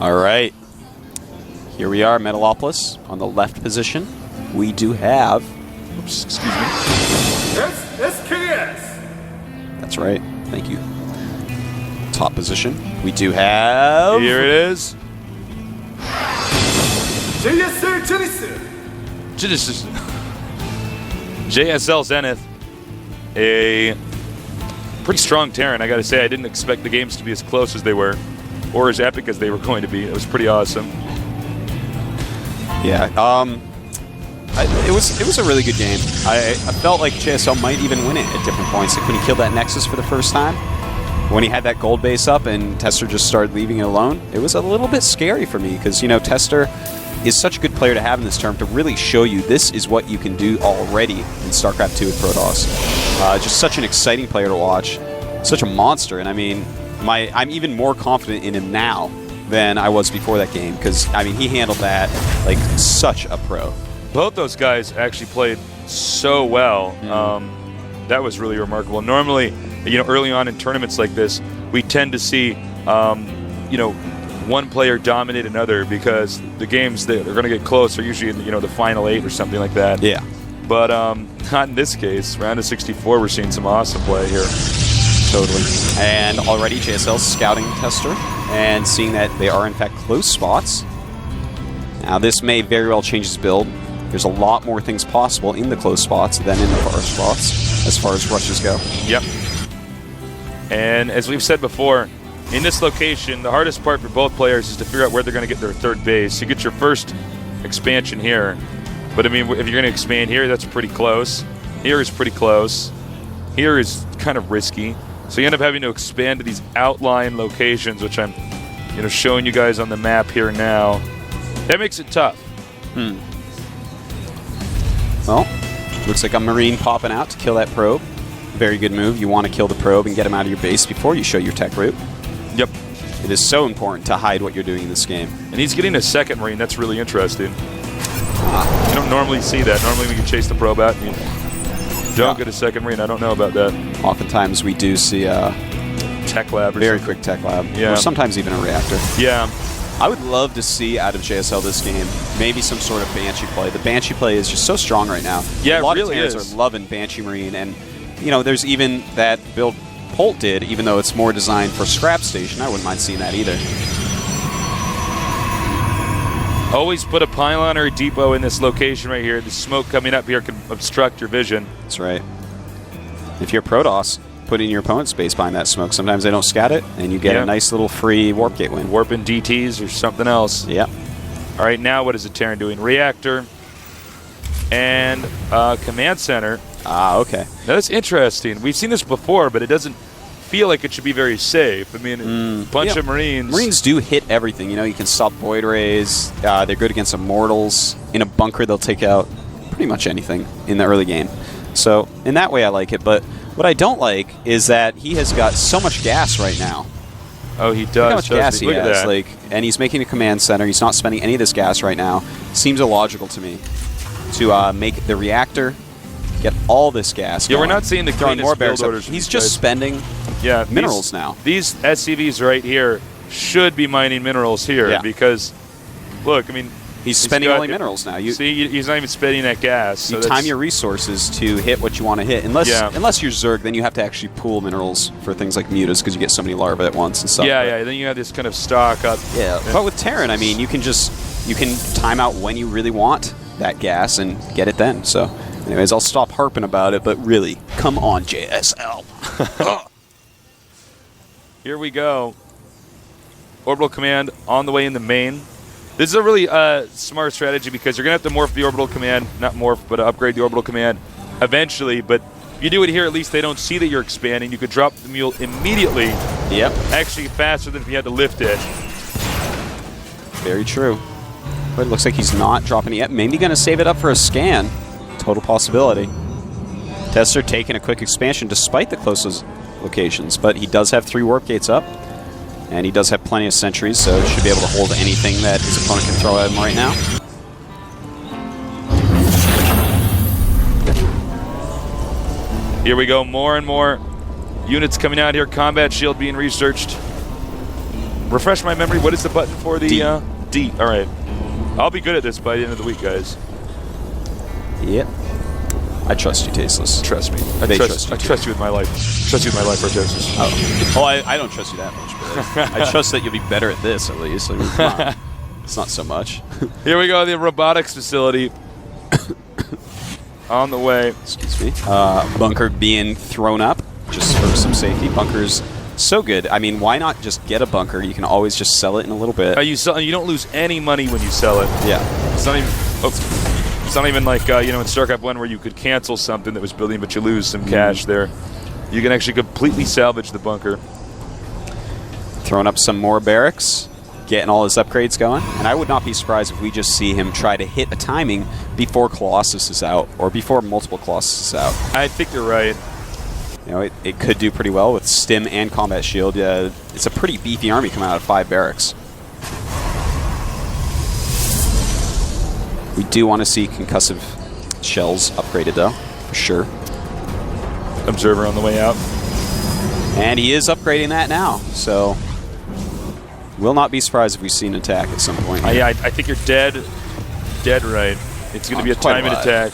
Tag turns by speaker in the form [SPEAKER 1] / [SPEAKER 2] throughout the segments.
[SPEAKER 1] All right. Here we are, Metalopolis on the left position. We do have... Oops, excuse me.
[SPEAKER 2] SKS!
[SPEAKER 1] That's right. Thank you. Top position. We do have...
[SPEAKER 3] Here it is.
[SPEAKER 2] GSL Genesis!
[SPEAKER 3] JSL Zenith. A pretty strong Terran, I gotta say. I didn't expect the games to be as close as they were, or as epic as they were going to be. It was pretty awesome.
[SPEAKER 1] Yeah, it was a really good game. I felt like JSL might even win it at different points. Like when he killed that Nexus for the first time, when he had that gold base up and Tester just started leaving it alone, it was a little bit scary for me because, you know, Tester is such a good player to have in this term to really show you this is what you can do already in StarCraft 2 with Protoss. Just such an exciting player to watch, such a monster, and I mean, I'm even more confident in him now than I was before that game because, I mean, he handled that like such a pro.
[SPEAKER 3] Both those guys actually played so well. That was really remarkable. Normally, you know, early on in tournaments like this, we tend to see, you know, one player dominate another because the games that are going to get close are usually in, you know, the final 8 or something like that.
[SPEAKER 1] Yeah.
[SPEAKER 3] But not in this case. Round of 64, we're seeing some awesome play here.
[SPEAKER 1] Totally. And already JSL's scouting Tester and seeing that they are in fact close spots. Now this may very well change his build. There's a lot more things possible in the close spots than in the far spots as far as rushes go.
[SPEAKER 3] Yep. And as we've said before, in this location, the hardest part for both players is to figure out where they're going to get their third base. You get your first expansion here, but I mean, if you're going to expand here, that's pretty close. Here is pretty close. Here is kind of risky. So you end up having to expand to these outlying locations, which I'm, you know, showing you guys on the map here now. That makes it tough.
[SPEAKER 1] Well, looks like a Marine popping out to kill that probe. Very good move. You want to kill the probe and get him out of your base before you show your tech route.
[SPEAKER 3] Yep.
[SPEAKER 1] It is so important to hide what you're doing in this game.
[SPEAKER 3] And he's getting a second Marine. That's really interesting. You don't normally see that. Normally we can chase the probe out and you don't get a second Marine. I don't know about that.
[SPEAKER 1] Oftentimes we do see a
[SPEAKER 3] tech lab or
[SPEAKER 1] very
[SPEAKER 3] something.
[SPEAKER 1] quick tech lab.
[SPEAKER 3] Yeah.
[SPEAKER 1] Or sometimes even a reactor.
[SPEAKER 3] Yeah.
[SPEAKER 1] I would love to see out of JSL this game maybe some sort of Banshee play. The Banshee play is just so strong right now.
[SPEAKER 3] Yeah,
[SPEAKER 1] a lot
[SPEAKER 3] it really
[SPEAKER 1] of Terrans are loving Banshee Marine, and you know, there's even that build Polt did, even though it's more designed for Scrap Station. I wouldn't mind seeing that either.
[SPEAKER 3] Always put a pylon or a depot in this location right here. The smoke coming up here can obstruct your vision.
[SPEAKER 1] That's right. If you're Protoss, put in your opponent's base behind that smoke. Sometimes they don't scat it, and you get a nice little free warp gate win.
[SPEAKER 3] Warping DTs or something else.
[SPEAKER 1] Yep.
[SPEAKER 3] All right, now what is the Terran doing? Reactor and command center.
[SPEAKER 1] Ah, okay.
[SPEAKER 3] Now that's interesting. We've seen this before, but it doesn't feel like it should be very safe. I mean, bunch of Marines.
[SPEAKER 1] Marines do hit everything. You know, you can stop Void Rays. They're good against Immortals. In a bunker, they'll take out pretty much anything in the early game. So, in that way, I like it. But what I don't like is that he has got so much gas right now.
[SPEAKER 3] Oh, he does.
[SPEAKER 1] Look how much gas he
[SPEAKER 3] Look at
[SPEAKER 1] has.
[SPEAKER 3] that.
[SPEAKER 1] Like, and he's making a command center. He's not spending any of this gas right now. Seems illogical to me to make the reactor get all this gas.
[SPEAKER 3] Yeah,
[SPEAKER 1] going.
[SPEAKER 3] we're not seeing the
[SPEAKER 1] Throwing
[SPEAKER 3] cleanest
[SPEAKER 1] more
[SPEAKER 3] build
[SPEAKER 1] barracks up.
[SPEAKER 3] orders.
[SPEAKER 1] He's just spending minerals now.
[SPEAKER 3] These SCVs right here should be mining minerals here because, look, I mean,
[SPEAKER 1] he's spending only minerals now. You
[SPEAKER 3] see, he's not even spending that gas. So
[SPEAKER 1] you time your resources to hit what you want to hit. Unless you're Zerg, then you have to actually pool minerals for things like mutas because you get so many larvae at once and stuff.
[SPEAKER 3] Yeah. Then you have this kind of stock up.
[SPEAKER 1] Yeah, but with Terran, I mean, you can time out when you really want that gas and get it then. So, anyways, I'll stop harping about it. But really, come on, JSL.
[SPEAKER 3] Here we go. Orbital command on the way in the main. This is a really smart strategy because you're going to have to morph the orbital command, not morph, but upgrade the orbital command eventually. But if you do it here, at least they don't see that you're expanding. You could drop the mule immediately.
[SPEAKER 1] Yep.
[SPEAKER 3] Actually faster than if you had to lift it.
[SPEAKER 1] Very true. But it looks like he's not dropping it yet. Maybe going to save it up for a scan. Total possibility. Tester taking a quick expansion despite the closest locations, but he does have 3 warp gates up. And he does have plenty of sentries, so should be able to hold anything that his opponent can throw at him right now.
[SPEAKER 3] Here we go, more and more units coming out here. Combat shield being researched. Refresh my memory. What is the button for the
[SPEAKER 1] D.
[SPEAKER 3] D? All right. I'll be good at this by the end of the week, guys.
[SPEAKER 1] Yep. I trust you, Tasteless.
[SPEAKER 3] Trust me.
[SPEAKER 1] They trust you.
[SPEAKER 3] I trust you with my life. Trust you with my life, Artosis.
[SPEAKER 1] Oh, I don't trust you that much, but I trust that you'll be better at this, at least. I mean, it's not so much.
[SPEAKER 3] Here we go, the robotics facility. On the way.
[SPEAKER 1] Excuse me. Bunker being thrown up just for some safety. Bunker's so good. I mean, why not just get a bunker? You can always just sell it in a little bit.
[SPEAKER 3] You don't lose any money when you sell it.
[SPEAKER 1] Yeah.
[SPEAKER 3] It's not even. It's not even like in StarCraft 1 where you could cancel something that was building, but you lose some cash there. You can actually completely salvage the bunker.
[SPEAKER 1] Throwing up some more barracks, getting all his upgrades going, and I would not be surprised if we just see him try to hit a timing before Colossus is out, or before multiple Colossus is out.
[SPEAKER 3] I think you're right.
[SPEAKER 1] You know, it could do pretty well with Stim and Combat Shield. It's a pretty beefy army coming out of 5 barracks. We do want to see concussive shells upgraded, though, for sure.
[SPEAKER 3] Observer on the way out.
[SPEAKER 1] And he is upgrading that now, so will not be surprised if we see an attack at some point.
[SPEAKER 3] Yeah, I think you're dead right. It's going to be a timing attack.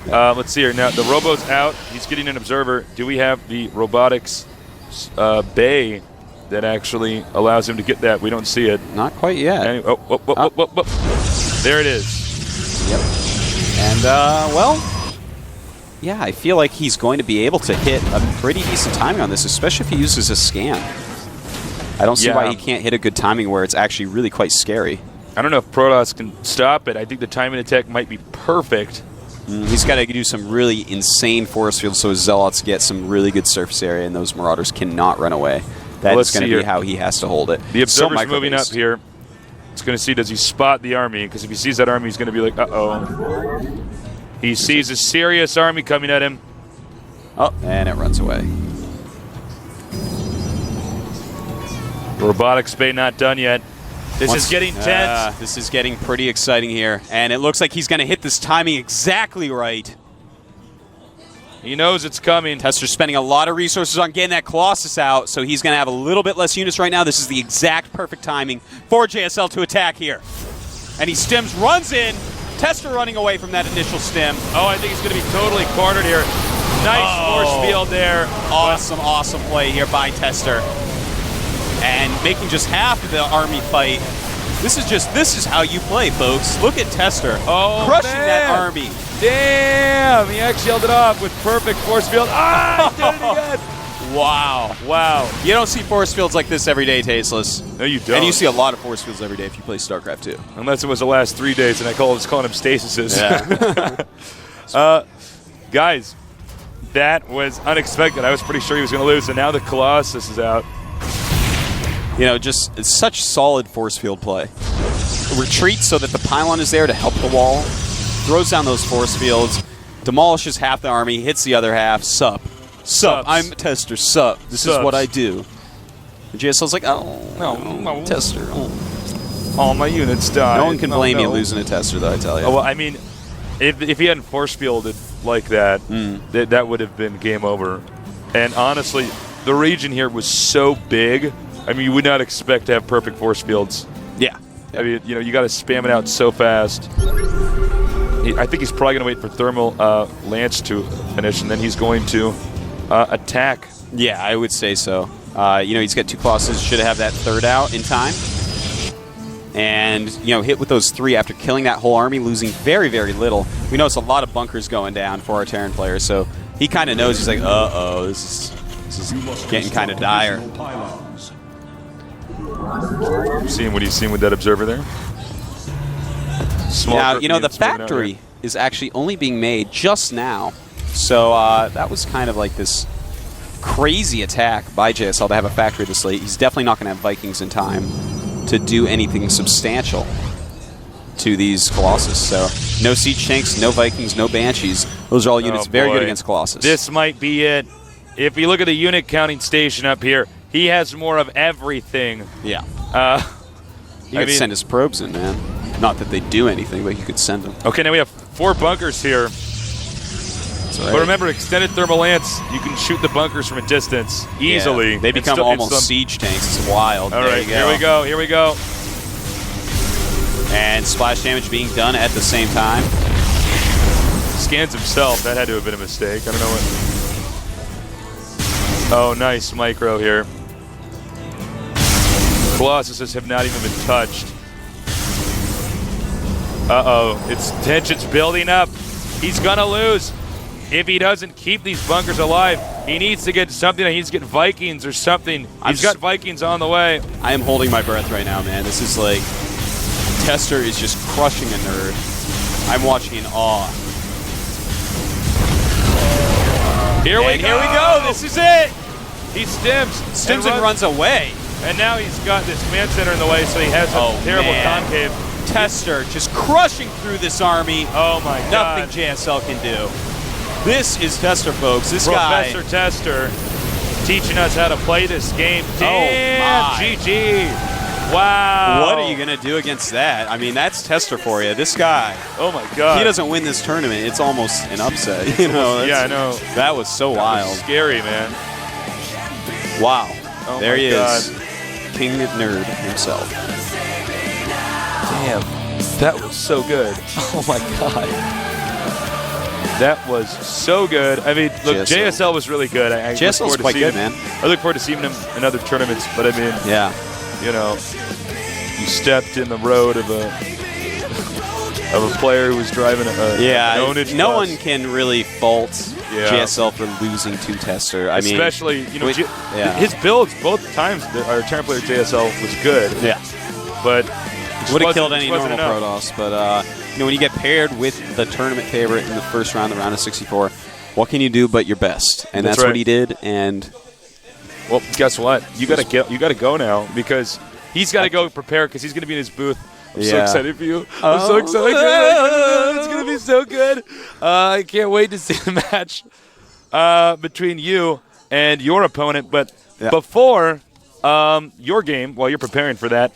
[SPEAKER 3] Let's see here. Now, the Robo's out. He's getting an observer. Do we have the robotics bay that actually allows him to get that? We don't see it.
[SPEAKER 1] Not quite yet.
[SPEAKER 3] There it is.
[SPEAKER 1] Yep. And, well, yeah, I feel like he's going to be able to hit a pretty decent timing on this, especially if he uses a scan. I don't see why he can't hit a good timing where it's actually really quite scary.
[SPEAKER 3] I don't know if Protoss can stop it. I think the timing attack might be perfect.
[SPEAKER 1] He's got to do some really insane force fields so his Zealots get some really good surface area and those Marauders cannot run away. That is going to be how he has to hold it.
[SPEAKER 3] The observer's moving up here. It's going to see, does he spot the army? Because if he sees that army, he's going to be like, uh-oh. He sees a serious army coming at him.
[SPEAKER 1] Oh, and it runs away.
[SPEAKER 3] Robotics bay not done yet. This is getting tense.
[SPEAKER 1] This is getting pretty exciting here. And it looks like he's going to hit this timing exactly right.
[SPEAKER 3] He knows it's coming.
[SPEAKER 1] Tester's spending a lot of resources on getting that Colossus out, so he's going to have a little bit less units right now. This is the exact perfect timing for JSL to attack here. And he stims, runs in. Tester running away from that initial stim.
[SPEAKER 3] Oh, I think he's going to be totally cornered here. Nice force field there.
[SPEAKER 1] Awesome, awesome play here by Tester. And making just half of the army fight. This is how you play, folks. Look at Tester crushing that army.
[SPEAKER 3] Damn, he actually held it off with perfect force field. Ah, he did it again.
[SPEAKER 1] Wow. You don't see force fields like this every day, Tasteless.
[SPEAKER 3] No, you don't.
[SPEAKER 1] And you see a lot of force fields every day if you play StarCraft 2.
[SPEAKER 3] Unless it was the last 3 days, and I was calling them stasises.
[SPEAKER 1] Yeah.
[SPEAKER 3] Guys, that was unexpected. I was pretty sure he was going to lose, and now the Colossus is out.
[SPEAKER 1] You know, just it's such solid force field play. Retreats so that the pylon is there to help the wall. Throws down those force fields. Demolishes half the army. Hits the other half. Sup. I'm Tester. Sup. This is what I do. And JSL's like, oh, no. Tester.
[SPEAKER 3] All my units died.
[SPEAKER 1] No one can blame you losing a Tester, though, I tell you.
[SPEAKER 3] Oh, well, I mean, if he hadn't force fielded like that, that would have been game over. And honestly, the region here was so big. I mean, you would not expect to have perfect force fields.
[SPEAKER 1] Yeah.
[SPEAKER 3] I mean, you got to spam it out so fast. I think he's probably going to wait for thermal lance to finish, and then he's going to attack.
[SPEAKER 1] Yeah, I would say so. He's got 2 Colossus. Should have that third out in time. And, hit with those 3 after killing that whole army, losing very, very little. We notice a lot of bunkers going down for our Terran players, so he kind of knows. He's like, uh-oh, this is getting kind of dire.
[SPEAKER 3] Seeing what he's seen with that observer there.
[SPEAKER 1] Now, the factory is actually only being made just now. So that was kind of like this crazy attack by JSL to have a factory this late. He's definitely not going to have Vikings in time to do anything substantial to these Colossus. So no siege tanks, no Vikings, no Banshees. Those are all units very good against Colossus.
[SPEAKER 3] This might be it. If you look at the unit counting station up here, he has more of everything.
[SPEAKER 1] Yeah. He could send his probes in, man. Not that they do anything, but you could send them.
[SPEAKER 3] Okay, now we have 4 bunkers here.
[SPEAKER 1] It's That's right.
[SPEAKER 3] But remember, extended thermal lance, you can shoot the bunkers from a distance easily.
[SPEAKER 1] Yeah, they become almost siege tanks. It's wild.
[SPEAKER 3] All right, here we go. Here we go.
[SPEAKER 1] And splash damage being done at the same time.
[SPEAKER 3] Scans himself. That had to have been a mistake. I don't know what. Oh, nice micro here. Colossuses have not even been touched. Uh-oh. It's tension's building up. He's going to lose. If he doesn't keep these bunkers alive, he needs to get something. He needs to get Vikings or something. He's got Vikings on the way.
[SPEAKER 1] I am holding my breath right now, man. This is like... Tester is just crushing a nerd. I'm watching in awe.
[SPEAKER 3] Here we go. This is it. He stims
[SPEAKER 1] and runs away.
[SPEAKER 3] And now he's got this command center in the way, so he has a terrible concave.
[SPEAKER 1] Tester just crushing through this army.
[SPEAKER 3] Oh my God.
[SPEAKER 1] Nothing JSL can do. This is Tester, folks. This
[SPEAKER 3] Professor
[SPEAKER 1] guy.
[SPEAKER 3] Tester teaching us how to play this game. Damn, GG. Wow.
[SPEAKER 1] What are you going to do against that? I mean, that's Tester for you. This guy.
[SPEAKER 3] Oh my God.
[SPEAKER 1] If he doesn't win this tournament, it's almost an upset. You know.
[SPEAKER 3] Yeah, I know.
[SPEAKER 1] That was so wild.
[SPEAKER 3] Was scary, man.
[SPEAKER 1] Wow.
[SPEAKER 3] Oh
[SPEAKER 1] there he
[SPEAKER 3] God.
[SPEAKER 1] is. King Nerd himself.
[SPEAKER 3] Damn. That was so good. Oh my God. That was so good. I mean, look, JSL was really good.
[SPEAKER 1] JSL is quite good, man.
[SPEAKER 3] I look forward to seeing him in other tournaments, but I mean,
[SPEAKER 1] yeah.
[SPEAKER 3] You know, you stepped in the road of a player who was driving a ownage
[SPEAKER 1] no
[SPEAKER 3] bus.
[SPEAKER 1] one can really fault GSL for losing to Tester. I mean,
[SPEAKER 3] especially his builds both times. Our turn player JSL was good.
[SPEAKER 1] Yeah,
[SPEAKER 3] but
[SPEAKER 1] would have killed any normal Protoss. But when you get paired with the tournament favorite in the first round, the round of 64, what can you do but your best? And that's what he did. And
[SPEAKER 3] well, guess what? You gotta go now because he's got to go prepare because he's gonna be in his booth. I'm so excited for you. I'm so excited. It's gonna be so good. I can't wait to see the match between you and your opponent. But before your game, while you're preparing for that,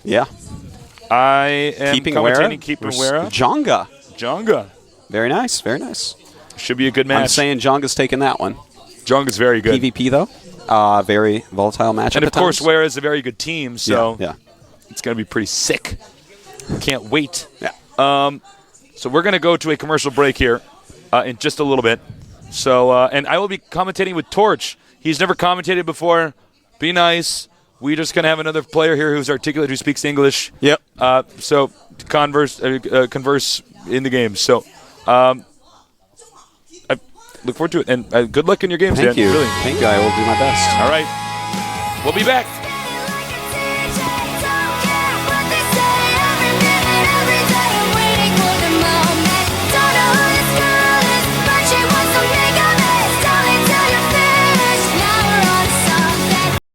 [SPEAKER 3] I am commentating Keeping Wera.
[SPEAKER 1] Jonga. Very nice. Very nice.
[SPEAKER 3] Should be a good match.
[SPEAKER 1] I'm saying Jonga's taking that one.
[SPEAKER 3] Jonga's very good.
[SPEAKER 1] PvP though. Very volatile matchup.
[SPEAKER 3] And of course, Wera is a very good team, so
[SPEAKER 1] yeah.
[SPEAKER 3] It's going to be pretty sick. Can't wait.
[SPEAKER 1] Yeah.
[SPEAKER 3] So we're going to go to a commercial break here in just a little bit. So and I will be commentating with Torch. He's never commentated before. Be nice. We're just going to have another player here who's articulate, who speaks English.
[SPEAKER 1] Yep.
[SPEAKER 3] So converse in the game. So I look forward to it. And good luck in your games,
[SPEAKER 1] Thank you.
[SPEAKER 3] Really.
[SPEAKER 1] Thank you. I will do my best.
[SPEAKER 3] All right. We'll be back.